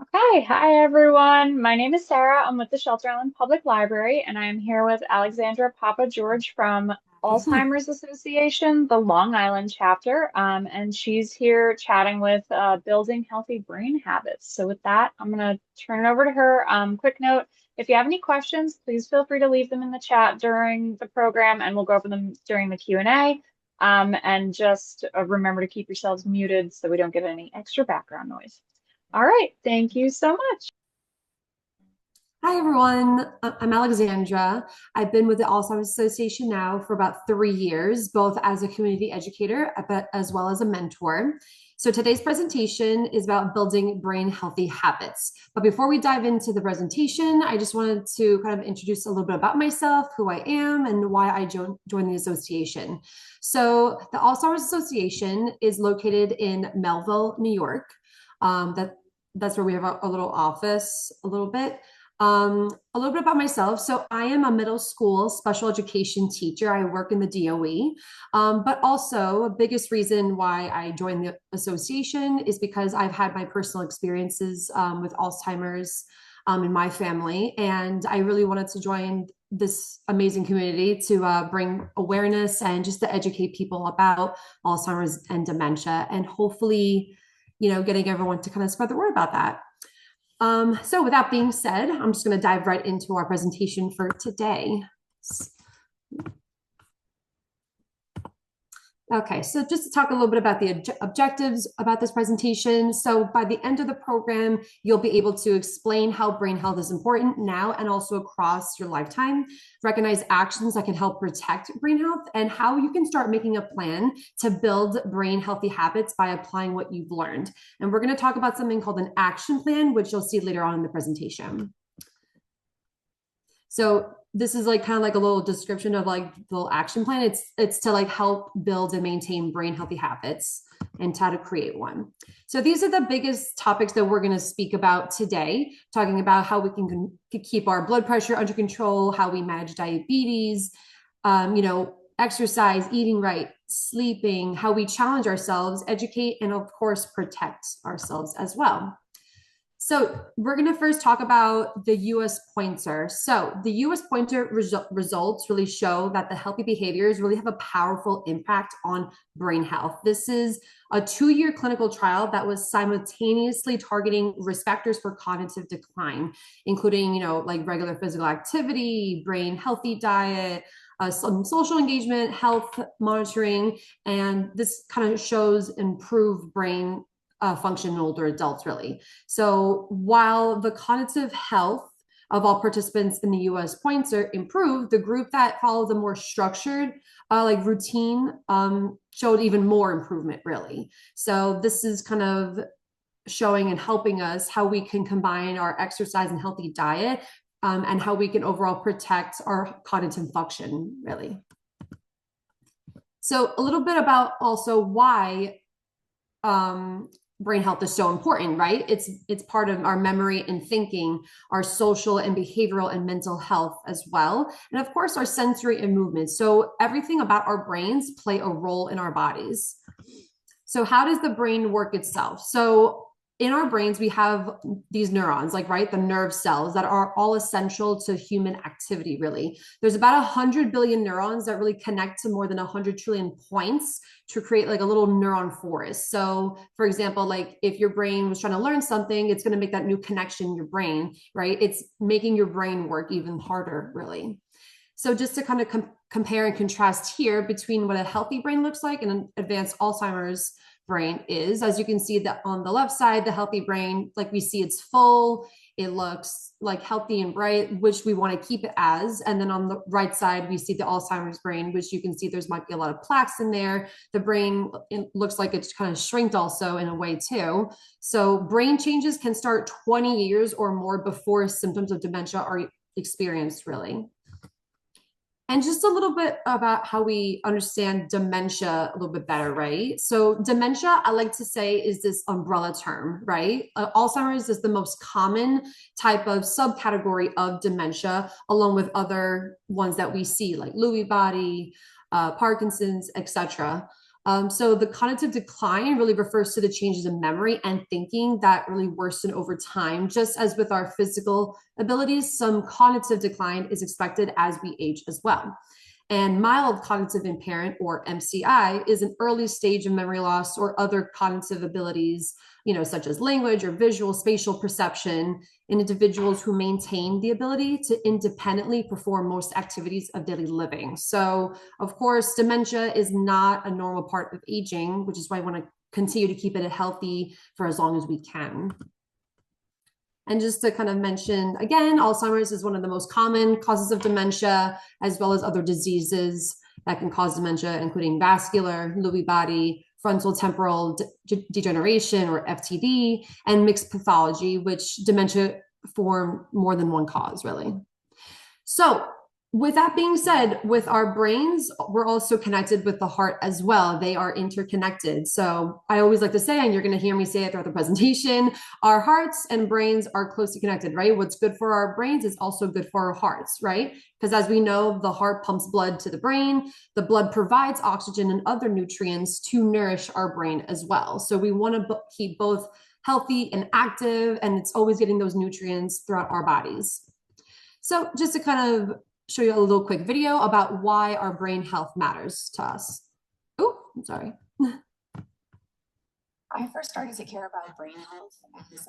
Okay, hi everyone. My name is Sarah. I'm with the Shelter Island Public Library, and I am here with Alexandra Papa George from Alzheimer's Association, the Long Island chapter. And she's here chatting with building healthy brain habits. So with that, I'm going to turn it over to her. Quick note, if you have any questions, please feel free to leave them in the chat during the program, and we'll go over them during the Q&A. And just remember to keep yourselves muted so we don't get any extra background noise. All right. Thank you so much. Hi, everyone. I'm Alexandra. I've been with the Alzheimer's Association now for about 3 years, both as a community educator but as well as a mentor. So today's presentation is about building brain healthy habits. But before we dive into the presentation, I just wanted to kind of introduce a little bit about myself, who I am, and why I joined the association. So the Alzheimer's Association is located in Melville, New York. That's where we have a little office a little bit. A little bit about myself. So I am a middle school special education teacher. I work in the DOE. But also a biggest reason why I joined the association is because I've had my personal experiences with Alzheimer's in my family. And I really wanted to join this amazing community to bring awareness and just to educate people about Alzheimer's and dementia, and hopefully, getting everyone to kind of spread the word about that. So with that being said, I'm just going to dive right into our presentation for today. Okay, so just to talk a little bit about the objectives about this presentation. So by the end of the program, you'll be able to explain how brain health is important now and also across your lifetime, recognize actions that can help protect brain health, and how you can start making a plan to build brain healthy habits by applying what you've learned. And we're going to talk about something called an action plan, which you'll see later on in the presentation. So this is like kind of like a little description of like the little action plan. It's to like help build and maintain brain healthy habits and how to create one. So these are the biggest topics that we're going to speak about today, talking about how we can keep our blood pressure under control, how we manage diabetes, exercise, eating right, sleeping, how we challenge ourselves, educate, and of course, protect ourselves as well. So we're going to first talk about the US pointer. So the US pointer results really show that the healthy behaviors really have a powerful impact on brain health. This is a 2-year clinical trial that was simultaneously targeting risk factors for cognitive decline, including, like regular physical activity, brain healthy diet, some social engagement, health monitoring, and this kind of shows improved brain function in older adults, really. So while the cognitive health of all participants in the US pointer improved, the group that followed the more structured, like routine, showed even more improvement, really. So this is kind of showing and helping us how we can combine our exercise and healthy diet, and how we can overall protect our cognitive function, really. So a little bit about also why brain health is so important, right? It's part of our memory and thinking, our social and behavioral and mental health as well, and of course our sensory and movement. So everything about our brains play a role in our bodies. So how does the brain work itself? So in our brains, we have these neurons, like, right, the nerve cells that are all essential to human activity, really. There's about 100 billion neurons that really connect to more than 100 trillion points to create like a little neuron forest. So for example, like if your brain was trying to learn something, it's going to make that new connection in your brain, right? It's making your brain work even harder, really. So just to kind of compare and contrast here between what a healthy brain looks like and an advanced Alzheimer's brain is, as you can see that on the left side, the healthy brain, like we see it's full, it looks like healthy and bright, which we want to keep it as. And then on the right side, we see the Alzheimer's brain, which you can see there's might be a lot of plaques in there. The brain, it looks like it's kind of shrinked also in a way too. So brain changes can start 20 years or more before symptoms of dementia are experienced, really. And just a little bit about how we understand dementia a little bit better, right? So dementia, I like to say, is this umbrella term, right? Alzheimer's is the most common type of subcategory of dementia, along with other ones that we see like Lewy body, Parkinson's, etc. So the cognitive decline really refers to the changes in memory and thinking that really worsen over time. Just as with our physical abilities, some cognitive decline is expected as we age as well. And mild cognitive impairment, or MCI, is an early stage of memory loss or other cognitive abilities, such as language or visual spatial perception in individuals who maintain the ability to independently perform most activities of daily living. So, of course, dementia is not a normal part of aging, which is why I want to continue to keep it healthy for as long as we can. And just to kind of mention again, Alzheimer's is one of the most common causes of dementia, as well as other diseases that can cause dementia, including vascular, Lewy body, frontal temporal degeneration, or FTD, and mixed pathology, which dementia form more than one cause, really. So with that being said, with our brains, we're also connected with the heart as well. They are interconnected. So I always like to say, and you're going to hear me say it throughout the presentation, our hearts and brains are closely connected, right? What's good for our brains is also good for our hearts, right? Because as we know, the heart pumps blood to the brain. The blood provides oxygen and other nutrients to nourish our brain as well. So we want to keep both healthy and active, and it's always getting those nutrients throughout our bodies. So just to kind of show you a little quick video about why our brain health matters to us. Oh, I'm sorry. I first started to care about brain health as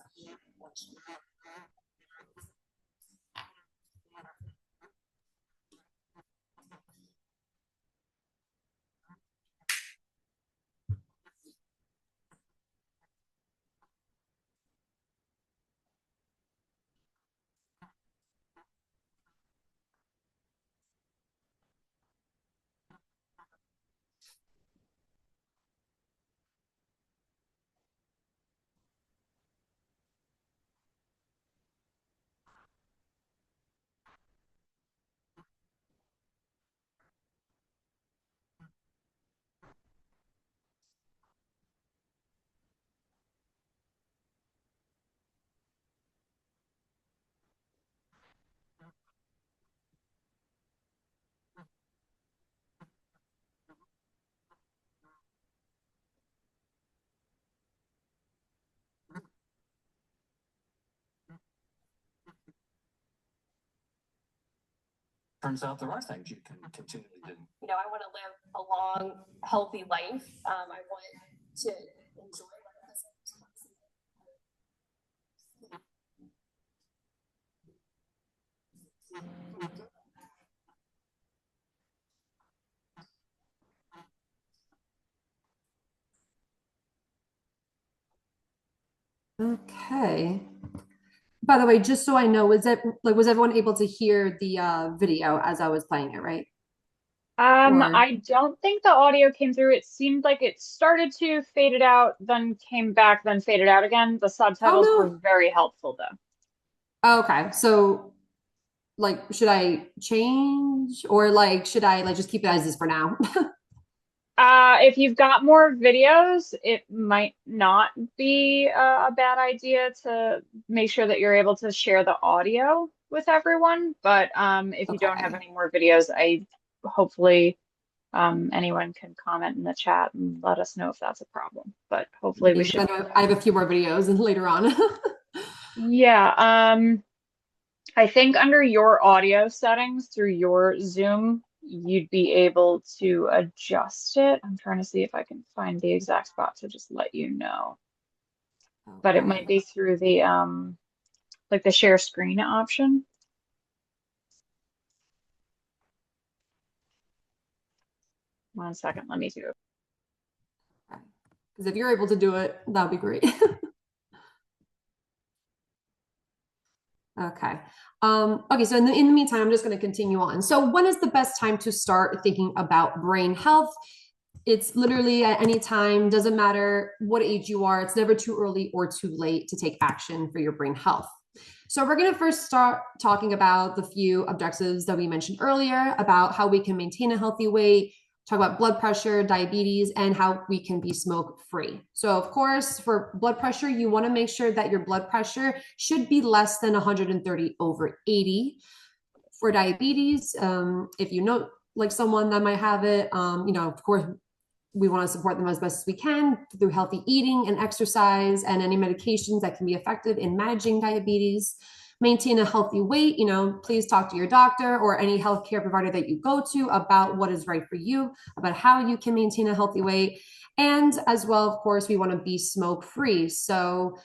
turns out there are things you can continually do. I want to live a long, healthy life. I want to enjoy my present. Okay. By the way, just so I know, was everyone able to hear the video as I was playing it, right? Or I don't think the audio came through. It seemed like it started to fade it out, then came back, then faded out again. The subtitles were oh very helpful though. no. Okay. So should I change, or should I just keep it as is for now? If you've got more videos, it might not be a bad idea to make sure that you're able to share the audio with everyone. But if you don't have Okay. any more videos, hopefully anyone can comment in the chat and let us know if that's a problem. But hopefully we Because should I be know good. I have a few more videos and later on. Yeah, I think under your audio settings through your Zoom, you'd be able to adjust it. I'm trying to see if I can find the exact spot to just let you know. But it might Okay. be through the like the share screen option. One second, let me do it. Because if you're able to do it, that would be great. Okay. Okay, so in the meantime, I'm just going to continue on. So when is the best time to start thinking about brain health? It's literally at any time, doesn't matter what age you are. It's never too early or too late to take action for your brain health. So we're going to first start talking about the few objectives that we mentioned earlier about how we can maintain a healthy weight, talk about blood pressure, diabetes, and how we can be smoke free. So of course, for blood pressure, you want to make sure that your blood pressure should be less than 130 over 80. For diabetes, if you know someone that might have it, of course, we want to support them as best as we can through healthy eating and exercise and any medications that can be effective in managing diabetes. Maintain a healthy weight. Please talk to your doctor or any healthcare provider that you go to about what is right for you, about how you can maintain a healthy weight. And as well, of course, we want to be smoke free. So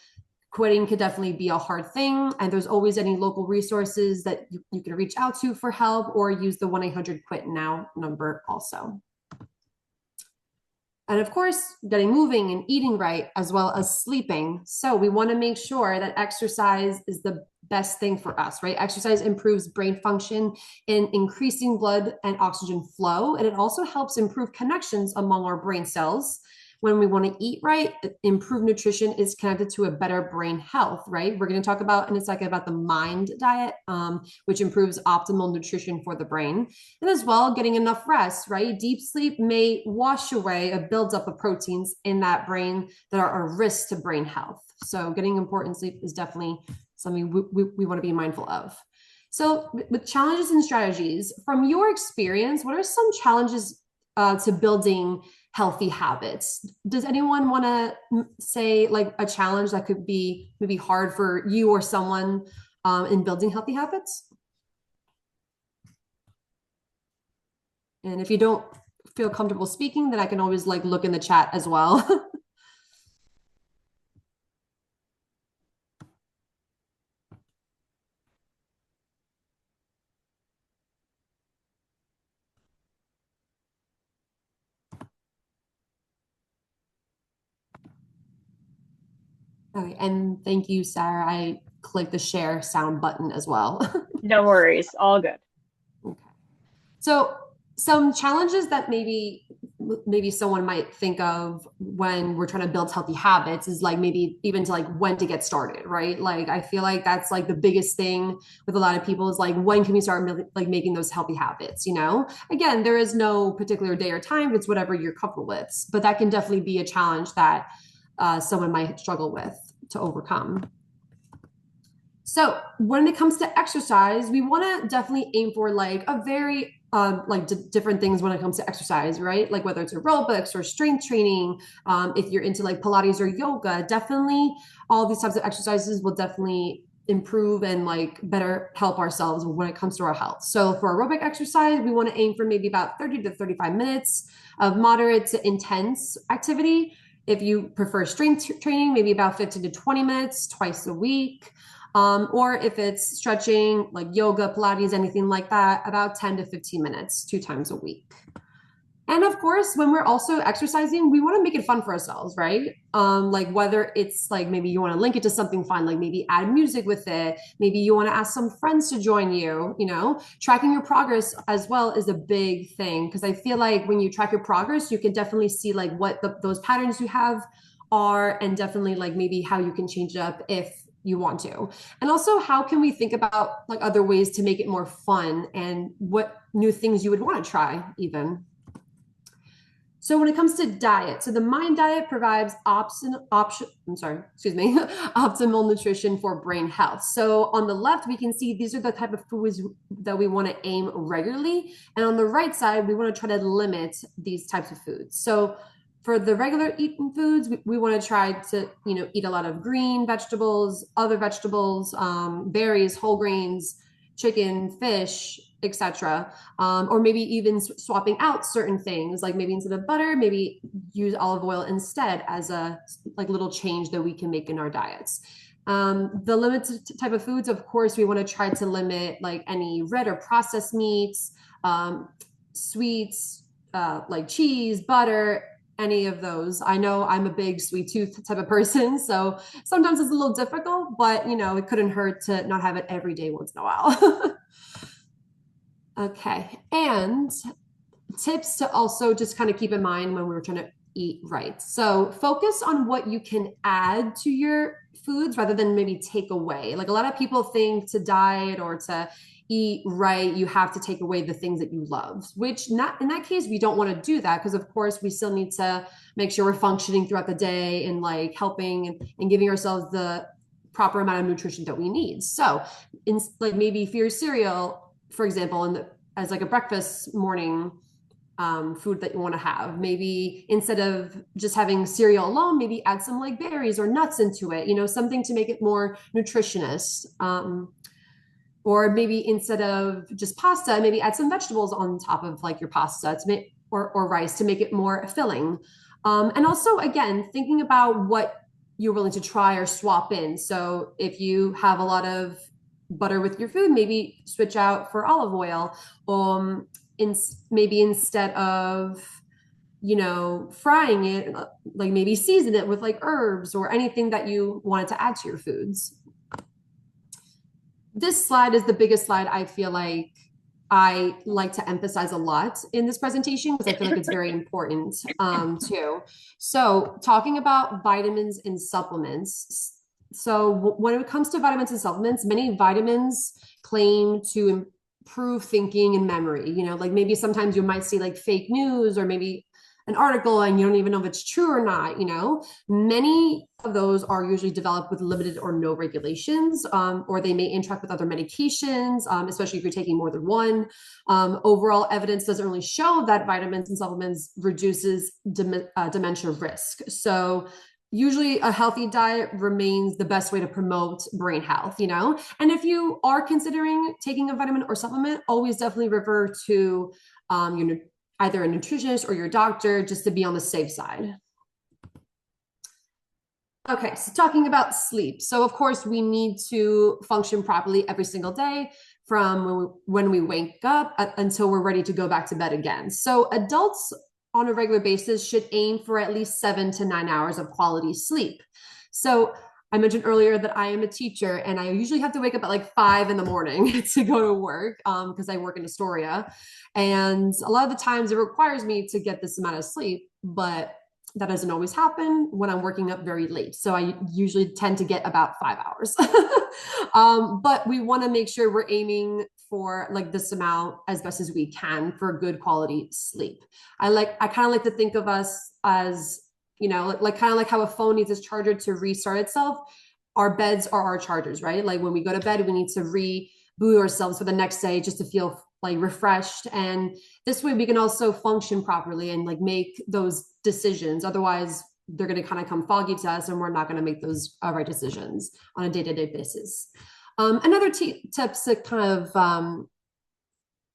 quitting could definitely be a hard thing. And there's always any local resources that you can reach out to for help, or use the 1-800-QUIT-NOW number also. And of course, getting moving and eating right, as well as sleeping. So we want to make sure that exercise is the best thing for us, right? Exercise improves brain function in increasing blood and oxygen flow, and it also helps improve connections among our brain cells. When we want to eat right, improved nutrition is connected to a better brain health, right? We're going to talk about in a second about the mind diet, which improves optimal nutrition for the brain. And as well, getting enough rest, right? Deep sleep may wash away a buildup of proteins in that brain that are a risk to brain health. So getting important sleep is definitely something we want to be mindful of. So with challenges and strategies, from your experience, what are some challenges to building healthy habits? Does anyone want to say like a challenge that could be maybe hard for you or someone in building healthy habits? And if you don't feel comfortable speaking, then I can always like look in the chat as well. Okay, and thank you, Sarah. I clicked the share sound button as well. No worries, all good. Okay. So some challenges that maybe someone might think of when we're trying to build healthy habits is like maybe even to like when to get started, right? Like I feel like that's like the biggest thing with a lot of people is like when can we start like making those healthy habits, Again, there is no particular day or time, it's whatever you're comfortable with, but that can definitely be a challenge that someone might struggle with to overcome. So when it comes to exercise, we want to definitely aim for like a very different things when it comes to exercise, right? Like whether it's aerobics or strength training, if you're into like Pilates or yoga, definitely all these types of exercises will definitely improve and like better help ourselves when it comes to our health. So for aerobic exercise, we want to aim for maybe about 30 to 35 minutes of moderate to intense activity. If you prefer strength training, maybe about 15 to 20 minutes twice a week. Or if it's stretching like yoga, Pilates, anything like that, about 10 to 15 minutes, 2 times a week. And of course, when we're also exercising, we want to make it fun for ourselves, right? Like whether it's like maybe you want to link it to something fun, like maybe add music with it. Maybe you want to ask some friends to join you, tracking your progress as well is a big thing. Because I feel like when you track your progress, you can definitely see like what those patterns you have are, and definitely like maybe how you can change it up if you want to. And also, how can we think about like other ways to make it more fun and what new things you would want to try even. So when it comes to diet, so the Mind diet provides optimal nutrition for brain health. So on the left, we can see these are the type of foods that we want to aim regularly. And on the right side, we want to try to limit these types of foods. So for the regular eating foods, we want to try to, eat a lot of green vegetables, other vegetables, berries, whole grains, chicken, fish, etc. Or maybe even swapping out certain things, like maybe instead of butter, maybe use olive oil instead as a like little change that we can make in our diets. The limited type of foods, of course, we want to try to limit like any red or processed meats, sweets, like cheese, butter, any of those. I know I'm a big sweet tooth type of person, so sometimes it's a little difficult, but it couldn't hurt to not have it every day once in a while. Okay, and tips to also just kind of keep in mind when we're trying to eat right. So focus on what you can add to your foods rather than maybe take away. Like a lot of people think to diet or to eat right, you have to take away the things that you love, which not in that case, we don't want to do that because of course we still need to make sure we're functioning throughout the day and like helping and giving ourselves the proper amount of nutrition that we need. So like maybe for your cereal, for example, as like a breakfast morning, food that you want to have. Maybe instead of just having cereal alone, maybe add some like berries or nuts into it, you know, something to make it more nutritionist. Or maybe instead of just pasta, maybe add some vegetables on top of like your pasta to make, or rice to make it more filling. And also, again, thinking about what you're willing to try or swap in. So if you have a lot of butter with your food, maybe switch out for olive oil. Maybe instead of, you know, frying it, like maybe season it with like herbs or anything that you wanted to add to your foods. This slide is the biggest slide I feel like I like to emphasize a lot in this presentation because I feel like it's very important too. So talking about vitamins and supplements. So when it comes to vitamins and supplements, many vitamins claim to improve thinking and memory. You know, like maybe sometimes you might see like fake news or maybe an article and you don't even know if it's true or not. You know, many of those are usually developed with limited or no regulations, or they may interact with other medications, especially if you're taking more than one. Overall evidence doesn't really show that vitamins and supplements reduces dementia risk. So usually a healthy diet remains the best way to promote brain health, you know? And if you are considering taking a vitamin or supplement, always definitely refer to your either a nutritionist or your doctor just to be on the safe side. Okay, so talking about sleep. So of course we need to function properly every single day from when we wake up until we're ready to go back to bed again. So adults on a regular basis should aim for at least 7 to 9 hours of quality sleep. So I mentioned earlier that I am a teacher and I usually have to wake up at like 5 in the morning to go to work because I work in Astoria. And a lot of the times it requires me to get this amount of sleep, but that doesn't always happen when I'm working up very late. So I usually tend to get about 5 hours. But we want to make sure we're aiming for like this amount as best as we can for good quality sleep. I kind of like to think of us as, you know, like kind of like how a phone needs its charger to restart itself. Our beds are our chargers, right? Like when we go to bed, we need to reboot ourselves for the next day just to feel like refreshed. And this way we can also function properly and like make those decisions. Otherwise, they're going to kind of come foggy to us and we're not going to make those right decisions on a day-to-day basis. Another tips to kind of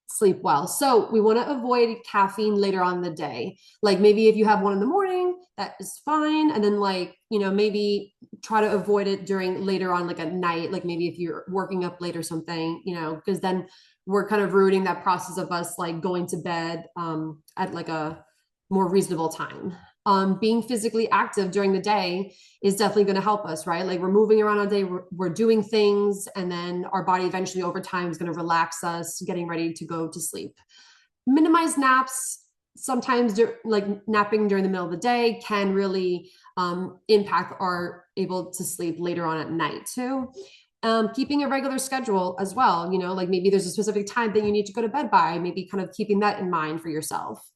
sleep well. So we want to avoid caffeine later on in the day. Like maybe if you have one in the morning, that is fine. And then like, you know, maybe try to avoid it during later on, like at night, like maybe if you're working up late or something, you know, because then we're kind of ruining that process of us like going to bed at like a more reasonable time. Being physically active during the day is definitely going to help us, right? Like we're moving around all day, we're doing things, and then our body eventually over time is going to relax us, getting ready to go to sleep. Minimize naps. Sometimes like napping during the middle of the day can really impact our able to sleep later on at night too. Keeping a regular schedule as well, you know, like maybe there's a specific time that you need to go to bed by, maybe kind of keeping that in mind for yourself.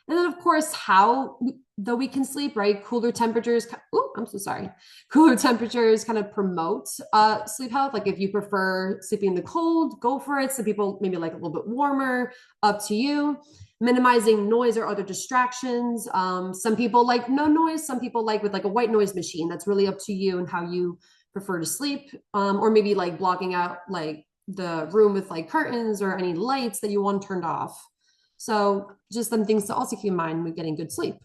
And then, of course, though we can sleep, right? Cooler temperatures. Oh, I'm so sorry. Cooler temperatures kind of promote sleep health. Like if you prefer sleeping in the cold, go for it. Some people maybe like a little bit warmer, up to you. Minimizing noise or other distractions. Some people like no noise. Some people like with like a white noise machine. That's really up to you and how you prefer to sleep. Or maybe like blocking out like the room with like curtains or any lights that you want turned off. So just some things to also keep in mind when getting good sleep.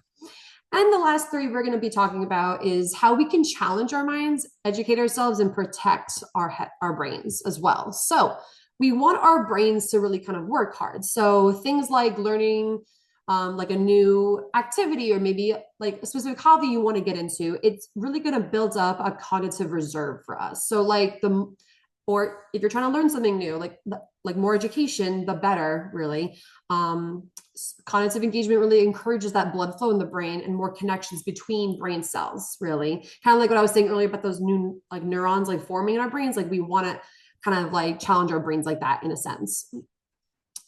And the last three we're going to be talking about is how we can challenge our minds, educate ourselves, and protect our brains as well. So we want our brains to really kind of work hard. So things like learning like a new activity or maybe like a specific hobby you want to get into, it's really going to build up a cognitive reserve for us. So like or if you're trying to learn something new, like more education, the better, really. Cognitive engagement really encourages that blood flow in the brain and more connections between brain cells, really. Kind of like what I was saying earlier about those new like neurons like forming in our brains. Like we want to kind of like challenge our brains like that in a sense.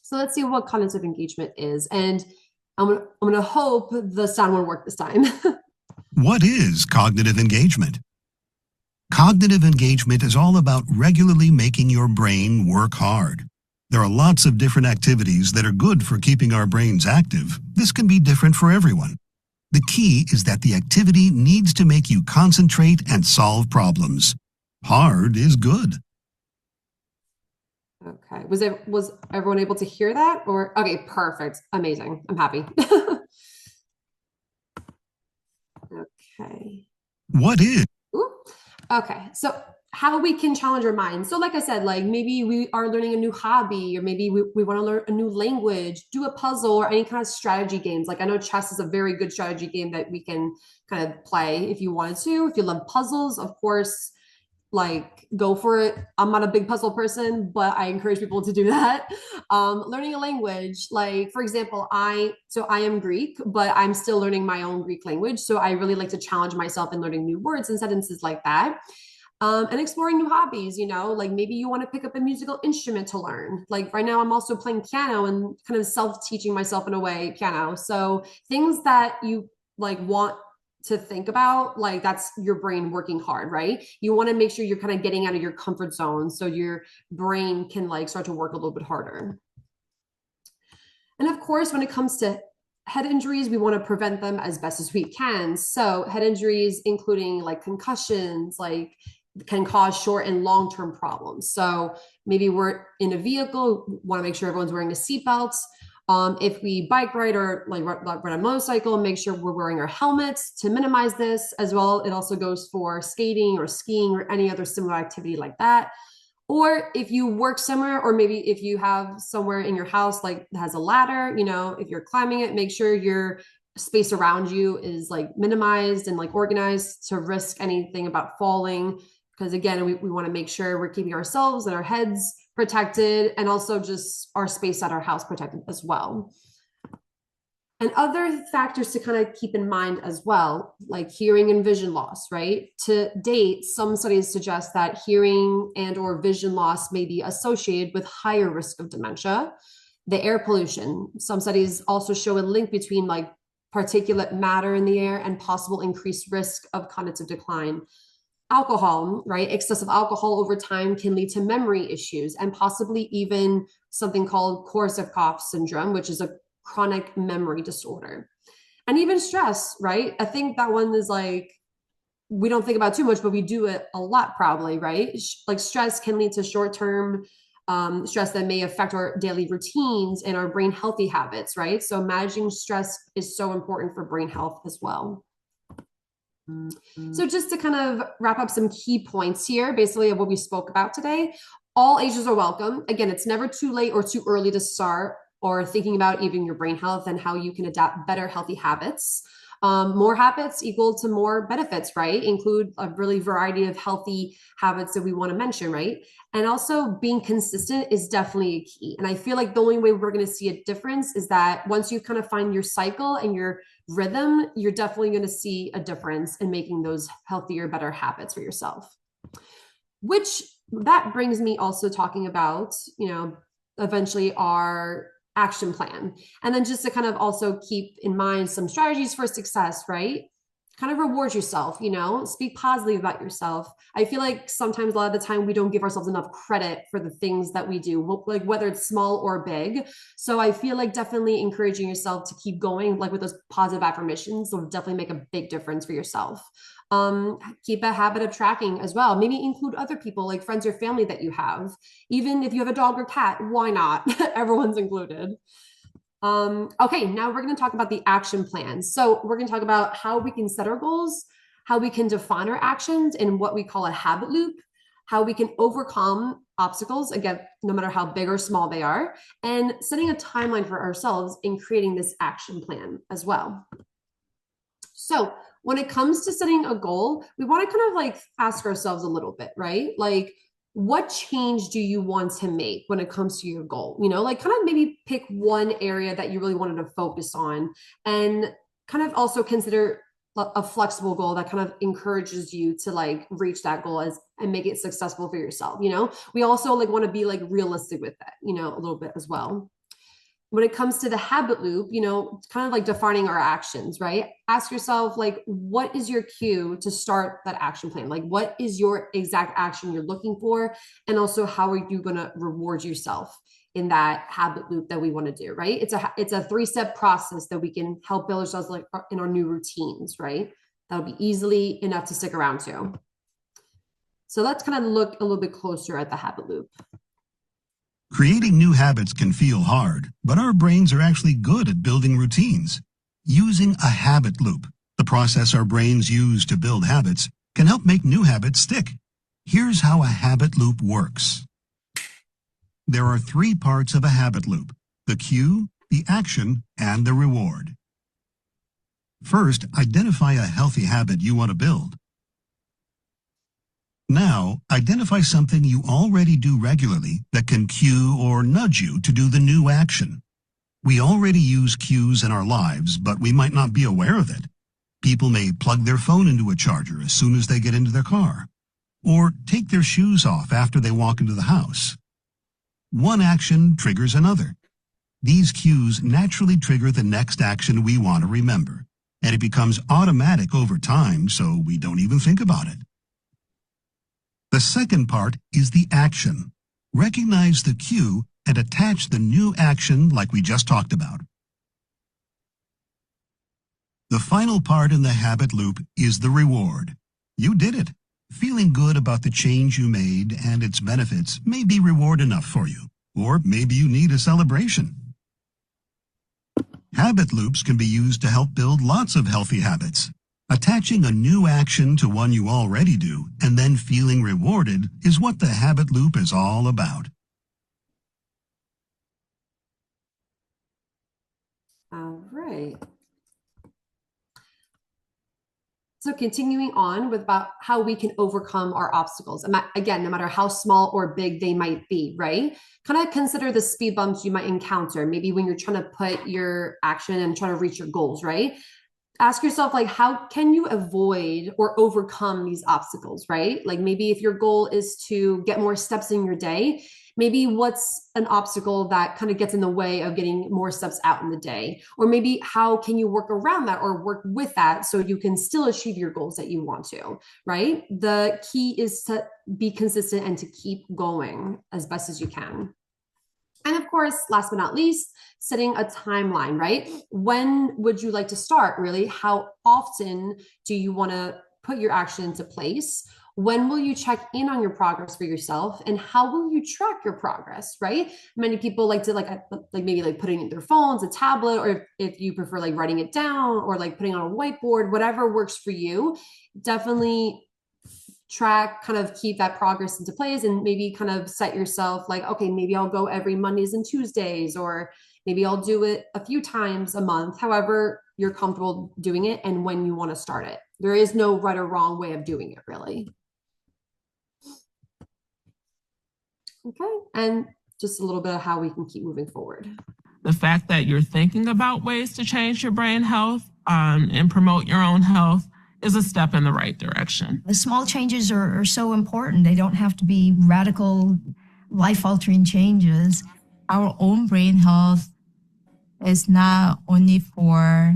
So let's see what cognitive engagement is. And I'm gonna hope the sound will work this time. What is cognitive engagement? Cognitive engagement is all about regularly making your brain work hard. There are lots of different activities that are good for keeping our brains active. This can be different for everyone. The key is that the activity needs to make you concentrate and solve problems. Hard is good. Okay. Was everyone able to hear that? Or okay, perfect. Amazing. I'm happy. Okay. What is? Ooh. Okay. So how we can challenge our minds. So like I said, like maybe we are learning a new hobby, or maybe we want to learn a new language, do a puzzle, or any kind of strategy games. Like I know chess is a very good strategy game that we can kind of play if you wanted to. If you love puzzles, of course, like go for it. I'm not a big puzzle person, but I encourage people to do that. Learning a language, like for example, I am Greek, but I'm still learning my own Greek language. So I really like to challenge myself in learning new words and sentences like that. And exploring new hobbies, like maybe you want to pick up a musical instrument to learn. Like right now, I'm also playing piano and kind of self-teaching myself in a way, piano. So things that you like want to think about, like that's your brain working hard, right? You want to make sure you're kind of getting out of your comfort zone so your brain can like start to work a little bit harder. And of course, when it comes to head injuries, we want to prevent them as best as we can. So head injuries, including like concussions, like can cause short and long-term problems. So maybe we're in a vehicle, want to make sure everyone's wearing a seatbelt. If we bike ride or like ride a motorcycle, make sure we're wearing our helmets to minimize this as well. It also goes for skating or skiing or any other similar activity like that. Or if you work somewhere, or maybe if you have somewhere in your house like that has a ladder, if you're climbing it, make sure your space around you is like minimized and like organized to risk anything about falling. Because again, we want to make sure we're keeping ourselves and our heads protected, and also just our space at our house protected as well. And other factors to kind of keep in mind as well, like hearing and vision loss, right? To date, some studies suggest that hearing and or vision loss may be associated with higher risk of dementia. The air pollution. Some studies also show a link between like particulate matter in the air and possible increased risk of cognitive decline. Alcohol, right? Excessive alcohol over time can lead to memory issues and possibly even something called Korsakoff syndrome, which is a chronic memory disorder. And even stress, right? I think that one is like, we don't think about too much, but we do it a lot probably, right? Like stress can lead to short-term stress that may affect our daily routines and our brain healthy habits, right? So managing stress is so important for brain health as well. So just to kind of wrap up some key points here, basically of what we spoke about today, all ages are welcome. Again, it's never too late or too early to start or thinking about even your brain health and how you can adapt better healthy habits. More habits equal to more benefits, right? Include a really variety of healthy habits that we want to mention, right? And also being consistent is definitely a key. And I feel like the only way we're going to see a difference is that once you kind of find your cycle and your rhythm, you're definitely going to see a difference in making those healthier, better habits for yourself. Which that brings me also talking about, eventually our action plan. And then just to kind of also keep in mind some strategies for success, right? Kind of reward yourself, speak positively about yourself. I feel like sometimes a lot of the time we don't give ourselves enough credit for the things that we do, like whether it's small or big. So I feel like definitely encouraging yourself to keep going, like with those positive affirmations, will definitely make a big difference for yourself. Keep a habit of tracking as well. Maybe include other people like friends or family that you have. Even if you have a dog or cat, why not? Everyone's included. Okay, now we're going to talk about the action plan. So we're going to talk about how we can set our goals, how we can define our actions in what we call a habit loop, how we can overcome obstacles, again, no matter how big or small they are, and setting a timeline for ourselves in creating this action plan as well. So when it comes to setting a goal, we want to kind of like ask ourselves a little bit, right? Like, what change do you want to make when it comes to your goal? Like kind of maybe pick one area that you really wanted to focus on, and kind of also consider a flexible goal that kind of encourages you to like reach that goal and make it successful for yourself. We also like want to be like realistic with that, a little bit as well. When it comes to the habit loop, kind of like defining our actions, right? Ask yourself, like, what is your cue to start that action plan? Like, what is your exact action you're looking for? And also, how are you going to reward yourself in that habit loop that we want to do, right? It's a 3-step process that we can help build ourselves like in our new routines, right? That'll be easily enough to stick around to. So let's kind of look a little bit closer at the habit loop. Creating new habits can feel hard, but our brains are actually good at building routines. Using a habit loop, the process our brains use to build habits, can help make new habits stick. Here's how a habit loop works. There are 3 parts of a habit loop: the cue, the action, and the reward. First, identify a healthy habit you want to build. Now, identify something you already do regularly that can cue or nudge you to do the new action. We already use cues in our lives, but we might not be aware of it. People may plug their phone into a charger as soon as they get into their car, or take their shoes off after they walk into the house. One action triggers another. These cues naturally trigger the next action we want to remember, and it becomes automatic over time, so we don't even think about it. The second part is the action. Recognize the cue and attach the new action like we just talked about. The final part in the habit loop is the reward. You did it. Feeling good about the change you made and its benefits may be reward enough for you, or maybe you need a celebration. Habit loops can be used to help build lots of healthy habits. Attaching a new action to one you already do and then feeling rewarded is what the habit loop is all about. All right. So continuing on with about how we can overcome our obstacles. Again, no matter how small or big they might be, right? Kind of consider the speed bumps you might encounter, maybe when you're trying to put your action and trying to reach your goals, right? Ask yourself, like, how can you avoid or overcome these obstacles, right? Like maybe if your goal is to get more steps in your day, maybe what's an obstacle that kind of gets in the way of getting more steps out in the day? Or maybe how can you work around that or work with that so you can still achieve your goals that you want to, right? The key is to be consistent and to keep going as best as you can. And of course, last but not least, setting a timeline, right? When would you like to start, really? How often do you want to put your action into place? When will you check in on your progress for yourself? And how will you track your progress, right? Many people like to maybe putting it in their phones, a tablet, or if you prefer like writing it down or like putting on a whiteboard, whatever works for you. Definitely track, kind of keep that progress into place, and maybe kind of set yourself like, okay, maybe I'll go every Mondays and Tuesdays, or maybe I'll do it a few times a month, however you're comfortable doing it and when you want to start it. There is no right or wrong way of doing it, really. Okay, and just a little bit of how we can keep moving forward. The fact that you're thinking about ways to change your brain health and promote your own health is a step in the right direction. The small changes are so important. They don't have to be radical, life-altering changes. Our own brain health is not only for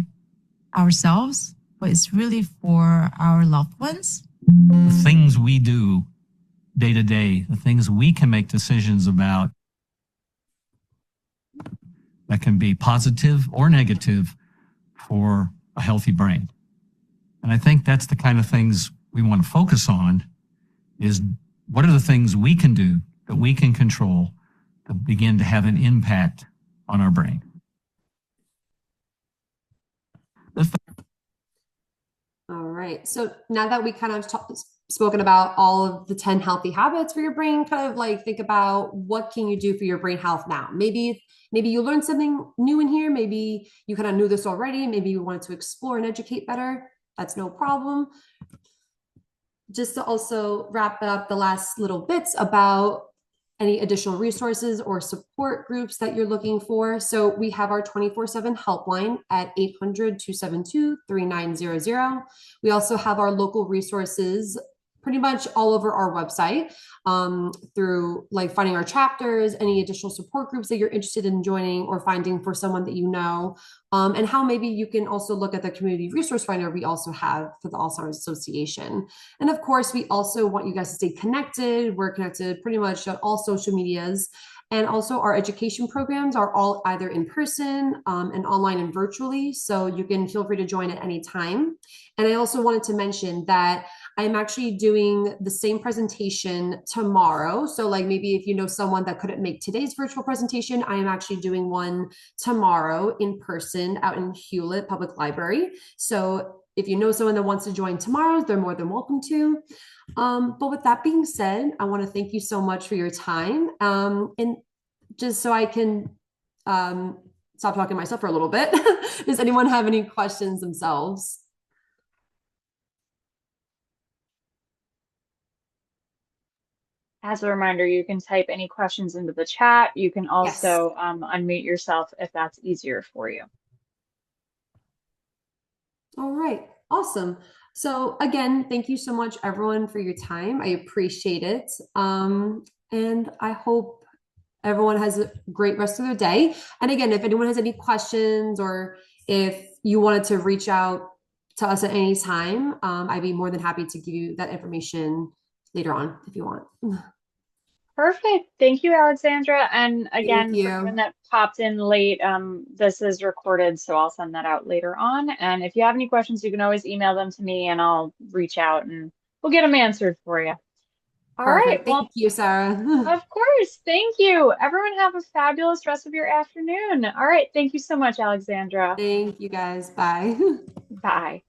ourselves, but it's really for our loved ones. The things we do day to day, the things we can make decisions about that can be positive or negative for a healthy brain. And I think that's the kind of things we want to focus on, is what are the things we can do that we can control to begin to have an impact on our brain. All right. So now that we kind of spoken about all of the 10 healthy habits for your brain, kind of like think about what can you do for your brain health now? Maybe you learned something new in here. Maybe you kind of knew this already. Maybe you wanted to explore and educate better. That's no problem. Just to also wrap up the last little bits about any additional resources or support groups that you're looking for. So we have our 24/7 helpline at 800-272-3900. We also have our local resources pretty much all over our website, through like finding our chapters, any additional support groups that you're interested in joining or finding for someone that you know, and how maybe you can also look at the community resource finder we also have for the Alzheimer's Association. And of course, we also want you guys to stay connected. We're connected pretty much on all social medias. And also our education programs are all either in person and online and virtually. So you can feel free to join at any time. And I also wanted to mention that I'm actually doing the same presentation tomorrow. So like maybe if you know someone that couldn't make today's virtual presentation, I am actually doing one tomorrow in person out in Hewlett Public Library. So if you know someone that wants to join tomorrow, they're more than welcome to. But with that being said, I want to thank you so much for your time. And just so I can stop talking to myself for a little bit, does anyone have any questions themselves? As a reminder, you can type any questions into the chat. You can Yes. also unmute yourself if that's easier for you. All right, awesome. So again, thank you so much, everyone, for your time. I appreciate it. And I hope everyone has a great rest of their day. And again, if anyone has any questions or if you wanted to reach out to us at any time, I'd be more than happy to give you that information later on if you want. Perfect. Thank you, Alexandra. And Thank again, for you. anyone that popped in late, this is recorded, so I'll send that out later on. And if you have any questions, you can always email them to me and I'll reach out and we'll get them answered for you. All right. Perfect. Well, Thank you, Sarah. of course. Thank you. Everyone have a fabulous rest of your afternoon. All right. Thank you so much, Alexandra. Thank you guys. Bye. Bye.